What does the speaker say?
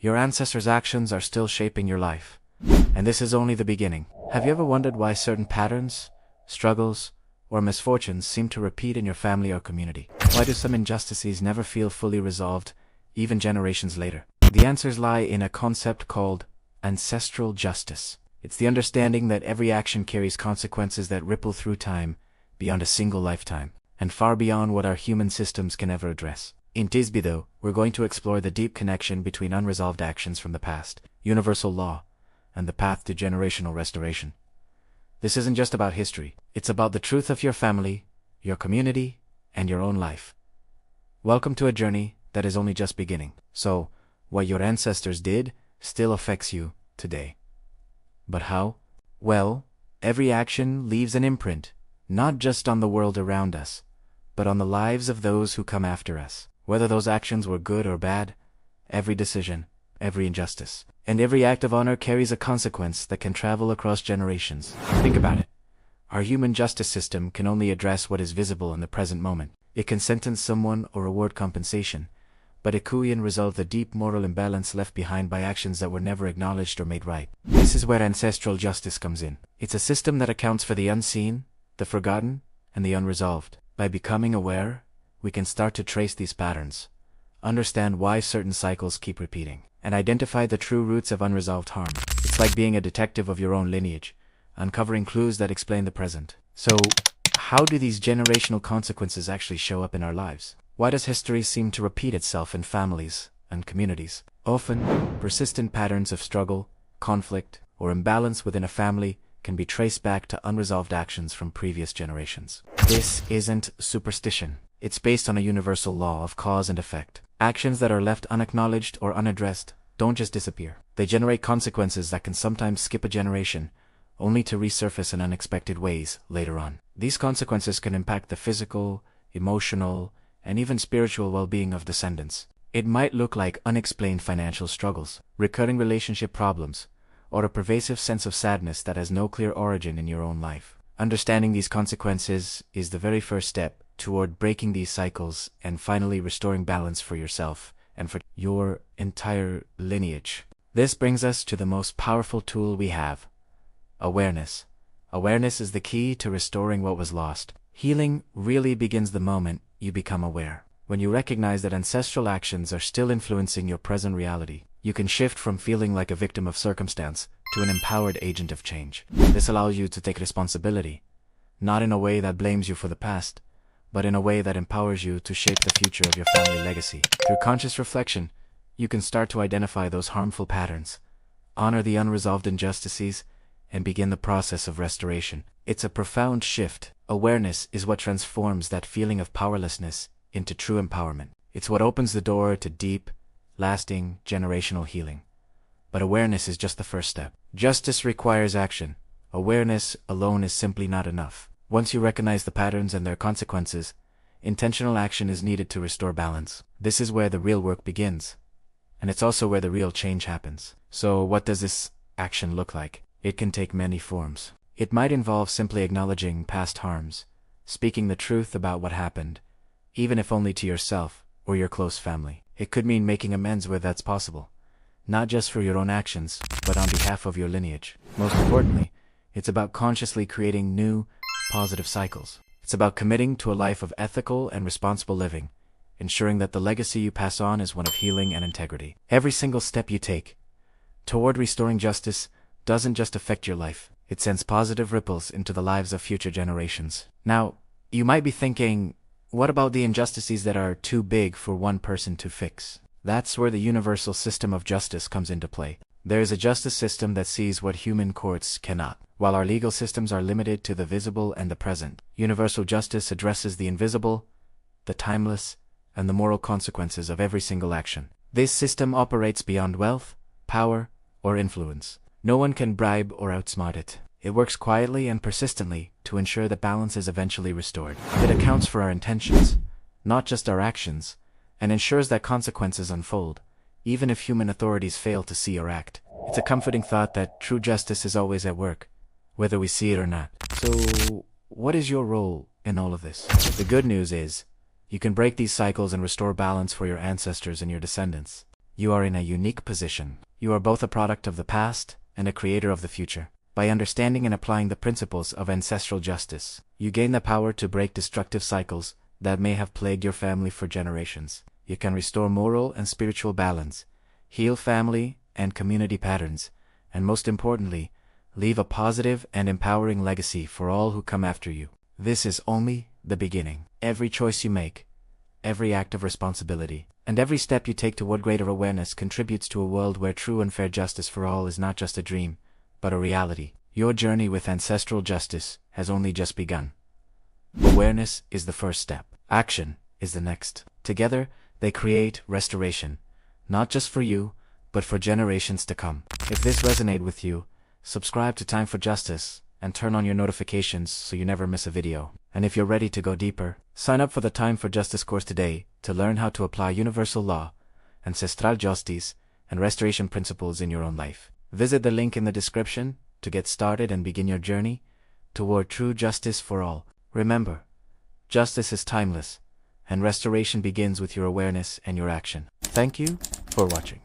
Your ancestors' actions are still shaping your life. And this is only the beginning. Have you ever wondered why certain patterns, struggles, or misfortunes seem to repeat in your family or community? Why do some injustices never feel fully resolved, even generations later? The answers lie in a concept called ancestral justice. It's the understanding that every action carries consequences that ripple through time, beyond a single lifetime, and far beyond what our human systems can ever address. In Tisby, though, we're going to explore the deep connection between unresolved actions from the past, universal law, and the path to generational restoration. This isn't just about history, it's about the truth of your family, your community, and your own life. Welcome to a journey that is only just beginning. So, what your ancestors did still affects you today. But how? Well, every action leaves an imprint, not just on the world around us, but on the lives of those who come after us. Whether those actions were good or bad, every decision, every injustice, and every act of honor carries a consequence that can travel across generations. Think about it. Our human justice system can only address what is visible in the present moment. It can sentence someone or award compensation, but it can't resolve the deep moral imbalance left behind by actions that were never acknowledged or made right. This is where ancestral justice comes in. It's a system that accounts for the unseen, the forgotten, and the unresolved. By becoming aware, we can start to trace these patterns, understand why certain cycles keep repeating, and identify the true roots of unresolved harm. It's like being a detective of your own lineage, uncovering clues that explain the present. So, how do these generational consequences actually show up in our lives? Why does history seem to repeat itself in families and communities? Often, persistent patterns of struggle, conflict, or imbalance within a family can be traced back to unresolved actions from previous generations. This isn't superstition. It's based on a universal law of cause and effect. Actions that are left unacknowledged or unaddressed don't just disappear. They generate consequences that can sometimes skip a generation, only to resurface in unexpected ways later on. These consequences can impact the physical, emotional, and even spiritual well-being of descendants. It might look like unexplained financial struggles, recurring relationship problems, or a pervasive sense of sadness that has no clear origin in your own life. Understanding these consequences is the very first step toward breaking these cycles and finally restoring balance for yourself and for your entire lineage. This brings us to the most powerful tool we have: awareness. Awareness is the key to restoring what was lost. Healing really begins the moment you become aware. When you recognize that ancestral actions are still influencing your present reality, you can shift from feeling like a victim of circumstance to an empowered agent of change. This allows you to take responsibility, not in a way that blames you for the past, but in a way that empowers you to shape the future of your family legacy. Through conscious reflection, you can start to identify those harmful patterns, honor the unresolved injustices, and begin the process of restoration. It's a profound shift. Awareness is what transforms that feeling of powerlessness into true empowerment. It's what opens the door to deep, lasting, generational healing. But awareness is just the first step. Justice requires action. Awareness alone is simply not enough. Once you recognize the patterns and their consequences, intentional action is needed to restore balance. This is where the real work begins, and it's also where the real change happens. So what does this action look like? It can take many forms. It might involve simply acknowledging past harms, speaking the truth about what happened, even if only to yourself or your close family. It could mean making amends where that's possible, not just for your own actions, but on behalf of your lineage. Most importantly, it's about consciously creating new, positive cycles. It's about committing to a life of ethical and responsible living, ensuring that the legacy you pass on is one of healing and integrity. Every single step you take toward restoring justice doesn't just affect your life, it sends positive ripples into the lives of future generations. Now, you might be thinking, what about the injustices that are too big for one person to fix? That's where the universal system of justice comes into play. There is a justice system that sees what human courts cannot. While our legal systems are limited to the visible and the present, universal justice addresses the invisible, the timeless, and the moral consequences of every single action. This system operates beyond wealth, power, or influence. No one can bribe or outsmart it. It works quietly and persistently to ensure that balance is eventually restored. It accounts for our intentions, not just our actions, and ensures that consequences unfold, even if human authorities fail to see or act. It's a comforting thought that true justice is always at work, whether we see it or not. So, what is your role in all of this? The good news is, you can break these cycles and restore balance for your ancestors and your descendants. You are in a unique position. You are both a product of the past and a creator of the future. By understanding and applying the principles of ancestral justice, you gain the power to break destructive cycles that may have plagued your family for generations. You can restore moral and spiritual balance, heal family and community patterns, and most importantly, leave a positive and empowering legacy for all who come after you. This is only the beginning. Every choice you make, every act of responsibility, and every step you take toward greater awareness contributes to a world where true and fair justice for all is not just a dream, but a reality. Your journey with ancestral justice has only just begun. Awareness is the first step. Action is the next. Together, they create restoration, not just for you, but for generations to come. If this resonated with you, subscribe to Time for Justice and turn on your notifications so you never miss a video. And if you're ready to go deeper, sign up for the Time for Justice course today to learn how to apply universal law, ancestral justice, and restoration principles in your own life. Visit the link in the description to get started and begin your journey toward true justice for all. Remember, justice is timeless, and restoration begins with your awareness and your action. Thank you for watching.